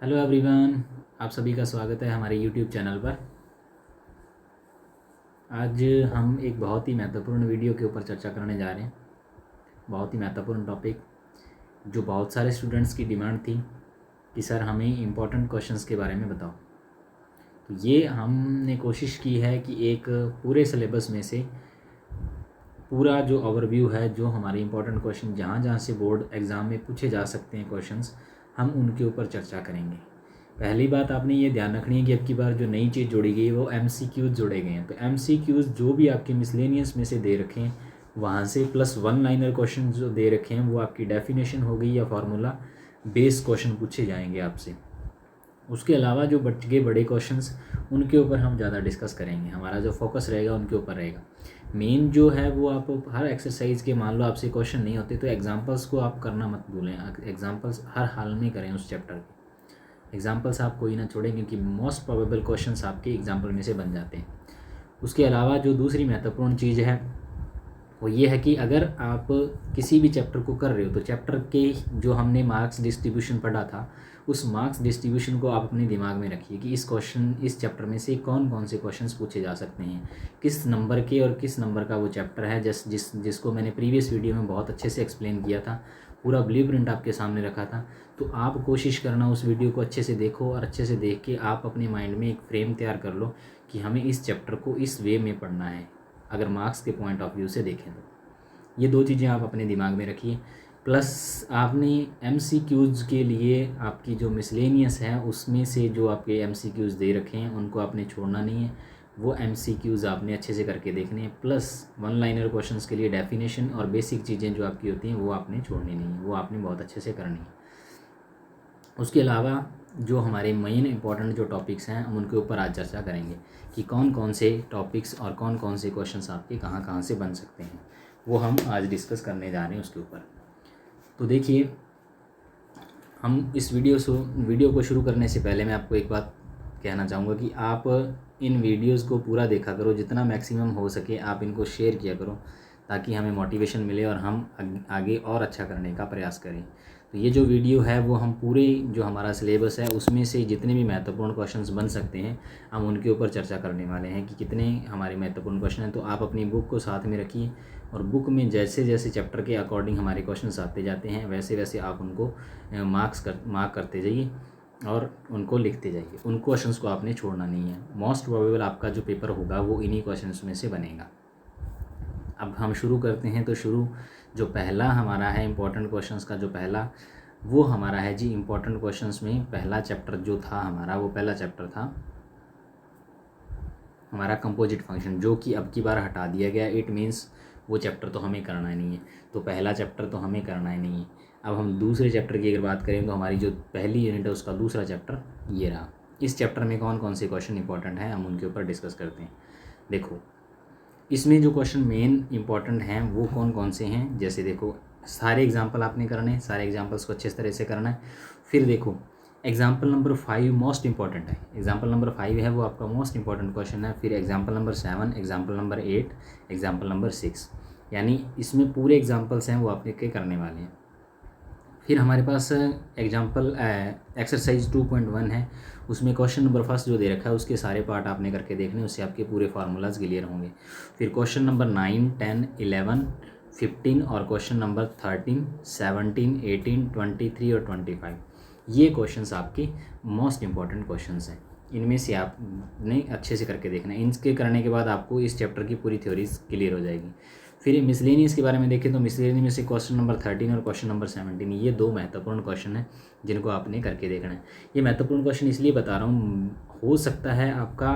Hello everyone, आप सभी का स्वागत है हमारे यूट्यूब चैनल पर। आज हम एक बहुत ही महत्वपूर्ण वीडियो के ऊपर चर्चा करने जा रहे हैं। बहुत ही महत्वपूर्ण टॉपिक जो बहुत सारे स्टूडेंट्स की डिमांड थी कि सर हमें इम्पोर्टेंट क्वेश्चंस के बारे में बताओ। तो ये हमने कोशिश की है कि एक पूरे सिलेबस में से पूरा जो ओवरव्यू है, जो हमारे इम्पोर्टेंट क्वेश्चन जहाँ जहाँ से बोर्ड एग्ज़ाम में पूछे जा सकते हैं क्वेश्चंस, हम उनके ऊपर चर्चा करेंगे। पहली बात आपने ये ध्यान रखनी है कि अब की बार जो नई चीज़ जोड़ी गई है वो MCQs जोड़े गए हैं। तो MCQs जो भी आपके मिसलेनियस में से दे रखे हैं वहाँ से प्लस वन लाइनर क्वेश्चन जो दे रखे हैं वो आपकी डेफिनेशन हो गई या फार्मूला बेस्ड क्वेश्चन पूछे जाएंगे आपसे। उसके अलावा जो बच गए बड़े क्वेश्चंस उनके ऊपर हम ज़्यादा डिस्कस करेंगे। हमारा जो फोकस रहेगा उनके ऊपर रहेगा। मेन जो है वो आप हर एक्सरसाइज के, मान लो आपसे क्वेश्चन नहीं होते तो एग्जांपल्स को आप करना मत भूलें। एग्जांपल्स हर हाल में करें उस चैप्टर के। एग्जांपल्स आप कोई ना छोड़ें क्योंकि मोस्ट प्रोबेबल क्वेश्चंस आपके एग्जांपल में से बन जाते हैं। उसके अलावा जो दूसरी महत्वपूर्ण चीज़ है वो ये है कि अगर आप किसी भी चैप्टर को कर रहे हो तो चैप्टर के जो हमने मार्क्स डिस्ट्रीब्यूशन पढ़ा था उस मार्क्स डिस्ट्रीब्यूशन को आप अपने दिमाग में रखिए कि इस चैप्टर में से कौन कौन से क्वेश्चंस पूछे जा सकते हैं, किस नंबर के और किस नंबर का वो चैप्टर है। जिसको मैंने प्रीवियस वीडियो में बहुत अच्छे से एक्सप्लेन किया था, पूरा ब्लूप्रिंट आपके सामने रखा था। तो आप कोशिश करना उस वीडियो को अच्छे से देखो और अच्छे से देख के आप अपने माइंड में एक फ्रेम तैयार कर लो कि हमें इस चैप्टर को इस वे में पढ़ना है। अगर मार्क्स के पॉइंट ऑफ व्यू से देखें तो ये दो चीज़ें आप अपने दिमाग में रखिए। प्लस आपने MCQs के लिए आपकी जो मिसलेनियस है उसमें से जो आपके MCQs दे रखे हैं उनको आपने छोड़ना नहीं है। वो MCQs आपने अच्छे से करके देखने हैं। प्लस वन लाइनर क्वेश्चंस के लिए डेफिनेशन और बेसिक चीज़ें जो आपकी होती हैं वो आपने छोड़नी नहीं है, वो आपने बहुत अच्छे से करनी है। उसके अलावा जो हमारे मेन इंपॉर्टेंट जो टॉपिक्स हैं हम उनके ऊपर आज चर्चा करेंगे कि कौन कौन से टॉपिक्स और कौन कौन से क्वेश्चंस आपके कहाँ कहाँ से बन सकते हैं, वो हम आज डिस्कस करने जा रहे हैं उसके ऊपर। तो देखिए, हम इस वीडियो को शुरू करने से पहले मैं आपको एक बात कहना चाहूँगा कि आप इन वीडियोस को पूरा देखा करो, जितना मैक्सिमम हो सके आप इनको शेयर किया करो ताकि हमें मोटिवेशन मिले और हम आगे और अच्छा करने का प्रयास करें। तो ये जो वीडियो है वो हम पूरे जो हमारा सिलेबस है उसमें से जितने भी महत्वपूर्ण क्वेश्चंस बन सकते हैं हम उनके ऊपर चर्चा करने वाले हैं कि कितने हमारे महत्वपूर्ण क्वेश्चन हैं। तो आप अपनी बुक को साथ में रखिए और बुक में जैसे जैसे चैप्टर के अकॉर्डिंग हमारे क्वेश्चंस आते जाते हैं वैसे वैसे आप उनको मार्क करते जाइए और उनको लिखते जाइए। उन क्वेश्चंस को आपने छोड़ना नहीं है। मोस्ट प्रोबेबल आपका जो पेपर होगा वो इन्हीं क्वेश्चंस में से बनेगा। अब हम शुरू करते हैं। तो जो पहला हमारा है इम्पोर्टेंट क्वेश्चंस का, जो पहला वो हमारा है जी इम्पोर्टेंट क्वेश्चंस में पहला चैप्टर जो था हमारा, वो पहला चैप्टर था हमारा कंपोजिट फंक्शन, जो कि अब की बार हटा दिया गया। इट मीन्स वो चैप्टर तो हमें करना ही नहीं है। तो पहला चैप्टर तो हमें करना ही नहीं है। अब हम दूसरे चैप्टर की अगर बात करें तो हमारी जो पहली यूनिट है उसका दूसरा चैप्टर ये रहा। इस चैप्टर में कौन कौन से क्वेश्चन इंपॉर्टेंट हैं हम उनके ऊपर डिस्कस करते हैं। देखो, इसमें जो क्वेश्चन मेन इंपॉर्टेंट हैं वो कौन कौन से हैं। जैसे देखो, सारे एग्जाम्पल आपने करने हैं, सारे एग्जाम्पल्स को अच्छे तरह से करना है। फिर देखो, एग्जाम्पल नंबर 5 मोस्ट इंपॉर्टेंट है। एग्जाम्पल नंबर 5 है वो आपका मोस्ट इंपॉर्टेंट क्वेश्चन है। फिर example number 7, example number 8, example number 6, यानी इसमें पूरे एग्जाम्पल्स हैं वो आपने के करने वाले हैं। फिर हमारे पास एग्जाम्पल एक्सरसाइज 2.1 है। उसमें क्वेश्चन नंबर फर्स्ट जो दे रखा है उसके सारे पार्ट आपने करके देखने, उससे आपके पूरे फार्मूलाज क्लियर होंगे। फिर क्वेश्चन नंबर 9, 10, 11, 15 और क्वेश्चन नंबर 13, 17, 18, 23 और 25, ये क्वेश्चंस आपके मोस्ट इंपॉर्टेंट क्वेश्चंस हैं। इनमें से आपने अच्छे से करके देखना है। इनके करने के बाद आपको इस चैप्टर की पूरी थ्योरीज क्लियर हो जाएगी। फिर मिसलेनियस के बारे में देखें तो मिसलेनियस में से क्वेश्चन नंबर 13 और क्वेश्चन नंबर 17, ये दो महत्वपूर्ण क्वेश्चन हैं जिनको आपने करके देखना है। ये महत्वपूर्ण क्वेश्चन इसलिए बता रहा हूँ, हो सकता है आपका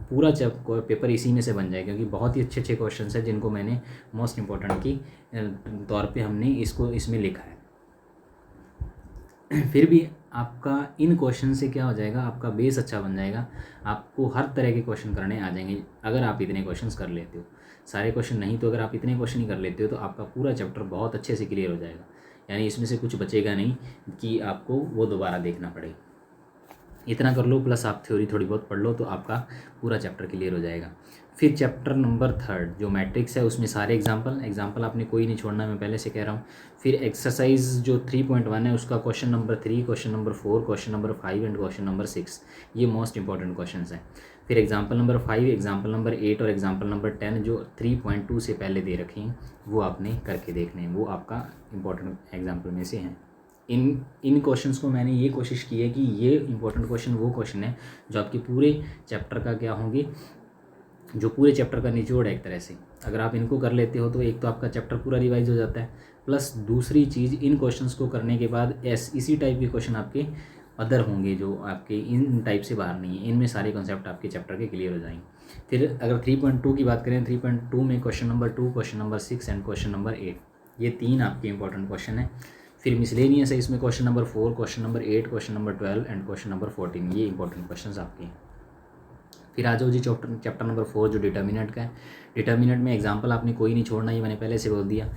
पूरा पेपर इसी में से बन जाए क्योंकि बहुत ही अच्छे अच्छे क्वेश्चन हैं जिनको मैंने मोस्ट इंपॉर्टेंट की तौर पर हमने इसमें लिखा है। फिर भी आपका इन क्वेश्चन से क्या हो जाएगा, आपका बेस अच्छा बन जाएगा। आपको हर तरह के क्वेश्चन करने आ जाएंगे अगर आप इतने क्वेश्चंस कर लेते हो। सारे क्वेश्चन नहीं तो अगर आप इतने क्वेश्चन ही कर लेते हो तो आपका पूरा चैप्टर बहुत अच्छे से क्लियर हो जाएगा। यानी इसमें से कुछ बचेगा नहीं कि आपको वो दोबारा देखना पड़े। इतना कर लो, प्लस आप थ्योरी थोड़ी बहुत पढ़ लो तो आपका पूरा चैप्टर क्लियर हो जाएगा। फिर चैप्टर नंबर 3 जो मैट्रिक्स है उसमें सारे एग्जाम्पल आपने कोई नहीं छोड़ना, मैं पहले से कह रहा हूँ। फिर एक्सरसाइज जो 3.1 है उसका question number 3, question number 4, question number 5 and question number 6, ये मोस्ट इंपॉर्टेंट क्वेश्चन हैं। फिर एग्जाम्पल नंबर 5, एग्जाम्पल नंबर 8 और एग्जाम्पल नंबर 10 जो 3.2 से पहले दे रखे हैं वो आपने करके देखने हैं, वो आपका इंपॉर्टेंट एग्जाम्पल में से हैं। इन क्वेश्चंस को मैंने ये कोशिश की है कि ये इंपॉर्टेंट क्वेश्चन वो क्वेश्चन है जो आपके पूरे चैप्टर का क्या होंगे, जो पूरे चैप्टर का निचोड़ है एक तरह से। अगर आप इनको कर लेते हो तो एक तो आपका चैप्टर पूरा रिवाइज हो जाता है, प्लस दूसरी चीज़ इन क्वेश्चंस को करने के बाद इसी टाइप के क्वेश्चन आपके अदर होंगे जो आपके इन टाइप से बाहर नहीं है, इनमें सारे कॉन्सेप्ट आपके चैप्टर के क्लियर हो जाएंगे। फिर अगर 3.2 की बात करें, 3.2 में question number 2, question number 6 and question number 8, ये 3 आपके इंपॉर्टेंट क्वेश्चन है। फिर मिसलेनियस है, इसमें question number 4, question number 8, question number 12 and question number 14, ये इंपॉर्टेंट क्वेश्चन आपके हैं। फिर आ जाओ जी चैप्टर नंबर 4 जो डिटर्मिनेंट का है। डिटर्मिनेंट में एग्जाम्पल आपने कोई नहीं छोड़ना, ये मैंने पहले से बोल दिया।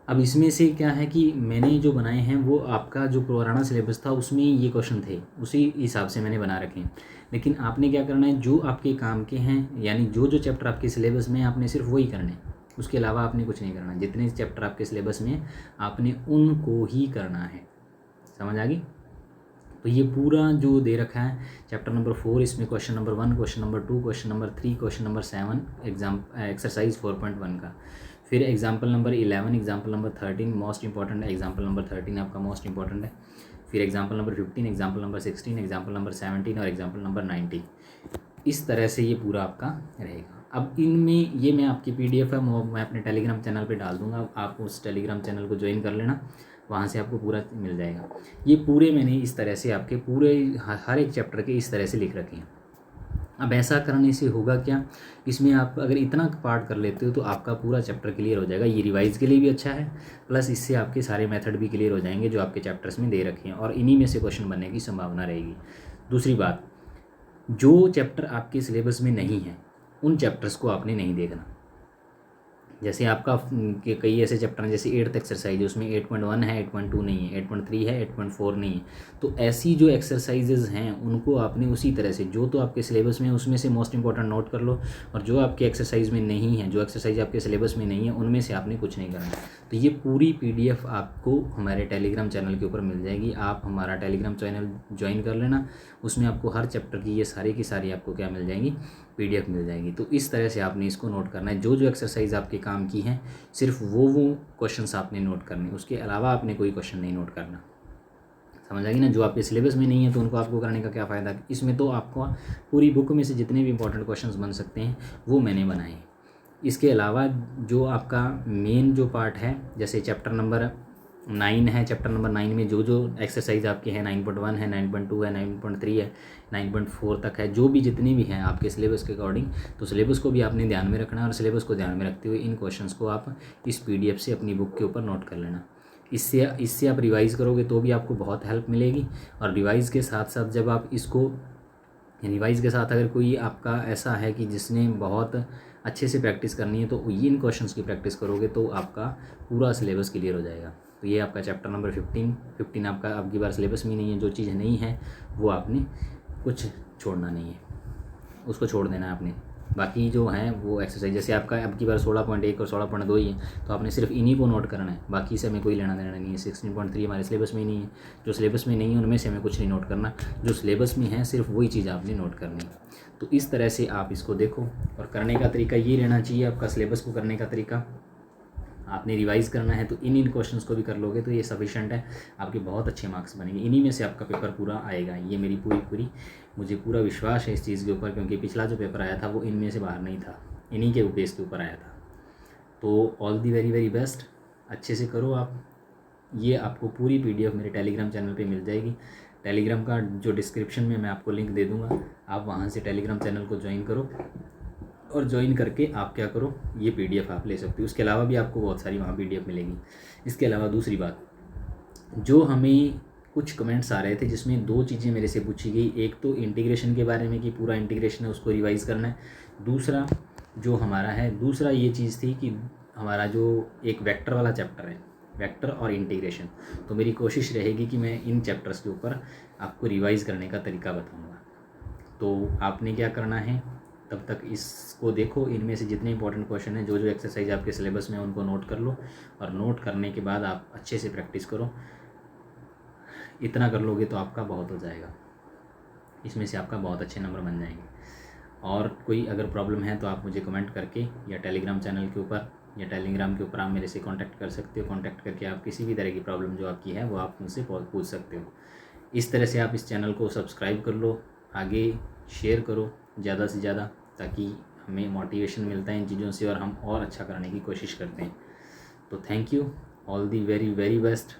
अब इसमें से क्या है कि मैंने जो बनाए हैं वो आपका जो पुराना सिलेबस था उसमें ये क्वेश्चन थे, उसी हिसाब से मैंने बना रखे हैं। लेकिन आपने क्या करना है, जो आपके काम के हैं यानी जो जो चैप्टर आपके सिलेबस में आपने सिर्फ वही करने हैं, उसके अलावा आपने कुछ नहीं करना। जितने चैप्टर आपके सिलेबस में आपने उनको ही करना है, समझ आ गई। तो ये पूरा जो दे रखा है चैप्टर नंबर 4, इसमें question number 1, question number 2, question number 3, question number 7 exercise 4.1 का। फिर example number 11, example number 13 most important है, एग्जाम्पल नंबर 13 आपका मोस्ट इंपॉर्टेंट है। फिर example number 15, example number 16, example number 17 और एग्जाम्पल नंबर 19। इस तरह से ये पूरा आपका रहेगा। अब इनमें ये मैं आपकी PDF है वो मैं अपने टेलीग्राम चैनल पे डाल दूँगा, आप उस टेलीग्राम चैनल को ज्वाइन कर लेना, वहाँ से आपको पूरा मिल जाएगा। ये पूरे मैंने इस तरह से आपके पूरे हर एक चैप्टर के इस तरह से लिख रखे हैं। अब ऐसा करने से होगा क्या, इसमें आप अगर इतना पार्ट कर लेते हो तो आपका पूरा चैप्टर क्लियर हो जाएगा। ये रिवाइज के लिए भी अच्छा है, प्लस इससे आपके सारे मेथड भी क्लियर हो जाएंगे जो आपके चैप्टर्स में दे रखे हैं, और इन्हीं में से क्वेश्चन बनने की संभावना रहेगी। दूसरी बात, जो चैप्टर आपके सिलेबस में नहीं है उन चैप्टर्स को आपने नहीं देखना। जैसे आपका कई ऐसे चैप्टर हैं, जैसे 8th एक्सरसाइज है उसमें 8.1 है, 8.2 नहीं है, 8.3 है, 8.4 नहीं है। तो ऐसी जो एक्सरसाइजेज हैं उनको आपने उसी तरह से, जो तो आपके सिलेबस में है उसमें से मोस्ट इंपॉर्टेंट नोट कर लो, और जो आपके एक्सरसाइज में नहीं है, जो एक्सरसाइज आपके सिलेबस में नहीं है उनमें से आपने कुछ नहीं करना। तो ये पूरी PDF आपको हमारे टेलीग्राम चैनल के ऊपर मिल जाएगी। आप हमारा टेलीग्राम चैनल ज्वाइन कर लेना, उसमें आपको हर चैप्टर की ये सारी की सारी आपको क्या मिल जाएंगी, PDF मिल जाएगी। तो इस तरह से आपने इसको नोट करना है, जो जो एक्सरसाइज आपके काम की हैं सिर्फ वो क्वेश्चंस आपने नोट करने, उसके अलावा आपने कोई क्वेश्चन नहीं नोट करना, समझ आएगी ना। जो आपके सिलेबस में नहीं है तो उनको आपको करने का क्या फ़ायदा। इसमें तो आपको पूरी बुक में से जितने भी इंपॉर्टेंट क्वेश्चंस बन सकते हैं वो मैंने बनाए हैं। इसके अलावा जो आपका मेन जो पार्ट है, जैसे चैप्टर नंबर 9 है, चैप्टर नंबर 9 में जो जो एक्सरसाइज आपके हैं 9.1 है, 9.2 है, 9.3 है, 9.4 तक है, जो भी जितनी भी हैं आपके सिलेबस के अकॉर्डिंग, तो सिलेबस को भी आपने ध्यान में रखना है, और सिलेबस को ध्यान में रखते हुए इन क्वेश्चंस को आप इस PDF से अपनी बुक के ऊपर नोट कर लेना। इससे आप रिवाइज़ करोगे तो भी आपको बहुत हेल्प मिलेगी। और रिवाइज़ के साथ साथ जब आप इसको रिवाइज़ के साथ अगर कोई आपका ऐसा है कि जिसने बहुत अच्छे से प्रैक्टिस करनी है, तो इन क्वेश्चंस की प्रैक्टिस करोगे तो आपका पूरा सिलेबस क्लियर हो जाएगा। तो ये आपका चैप्टर नंबर 15 आपका आपकी बार सिलेबस में नहीं है। जो चीज़ नहीं है वो आपने कुछ छोड़ना नहीं है, उसको छोड़ देना है आपने। बाकी जो हैं वो एक्सरसाइज, जैसे आपका अब की बार 16.1 और 16.2 ही है, तो आपने सिर्फ इन्हीं को नोट करना है, बाकी से हमें कोई लेना देना नहीं है। 16.3 हमारे सिलेबस में ही नहीं है, जो सिलेबस में नहीं है उनमें से हमें कुछ नहीं नोट करना, जो सिलेबस में है सिर्फ वही चीज़ आपने नोट करनी है। तो इस तरह से आप इसको देखो, और करने का तरीका ये रहना चाहिए आपका, सिलेबस को करने का तरीका आपने रिवाइज़ करना है तो इन क्वेश्चंस को भी कर लोगे तो ये सफिशेंट है, आपके बहुत अच्छे मार्क्स बनेंगे। इन्हीं में से आपका पेपर पूरा आएगा, ये मेरी पूरी मुझे पूरा विश्वास है इस चीज़ के ऊपर, क्योंकि पिछला जो पेपर आया था वो इनमें से बाहर नहीं था, इन्हीं के बेस के ऊपर आया था। तो ऑल दी वेरी बेस्ट, अच्छे से करो आप। ये आपको पूरी PDF मेरे टेलीग्राम चैनल पे मिल जाएगी। टेलीग्राम का जो डिस्क्रिप्शन में मैं आपको लिंक दे दूँगा, आप वहाँ से टेलीग्राम चैनल को ज्वाइन करो, और ज्वाइन करके आप क्या करो, ये PDF आप ले सकते हो। उसके अलावा भी आपको बहुत सारी वहाँ PDF मिलेगी। इसके अलावा दूसरी बात, जो हमें कुछ कमेंट्स आ रहे थे जिसमें 2 चीज़ें मेरे से पूछी गई, एक तो इंटीग्रेशन के बारे में कि पूरा इंटीग्रेशन है उसको रिवाइज़ करना है, दूसरा जो हमारा है, दूसरा ये चीज़ थी कि हमारा जो एक वेक्टर वाला चैप्टर है वेक्टर और इंटीग्रेशन। तो मेरी कोशिश रहेगी कि मैं इन चैप्टर्स के ऊपर आपको रिवाइज़ करने का तरीका बताऊँगा। तो आपने क्या करना है, तब तक इसको देखो, इनमें से जितने इंपॉर्टेंट क्वेश्चन हैं, जो जो एक्सरसाइज आपके सिलेबस में उनको नोट कर लो, और नोट करने के बाद आप अच्छे से प्रैक्टिस करो। इतना कर लोगे तो आपका बहुत हो जाएगा, इसमें से आपका बहुत अच्छे नंबर बन जाएंगे। और कोई अगर प्रॉब्लम है तो आप मुझे कमेंट करके या टेलीग्राम चैनल के ऊपर या टेलीग्राम के ऊपर आप मेरे से कांटेक्ट कर सकते हो। कांटेक्ट करके आप किसी भी तरह की प्रॉब्लम जो आपकी है वो आप मुझसे पूछ सकते हो। इस तरह से आप इस चैनल को सब्सक्राइब कर लो, आगे शेयर करो ज़्यादा से ज़्यादा, ताकि हमें मोटिवेशन मिलता है इन चीज़ों से और हम और अच्छा करने की कोशिश करते हैं। तो thank you, all the very very best.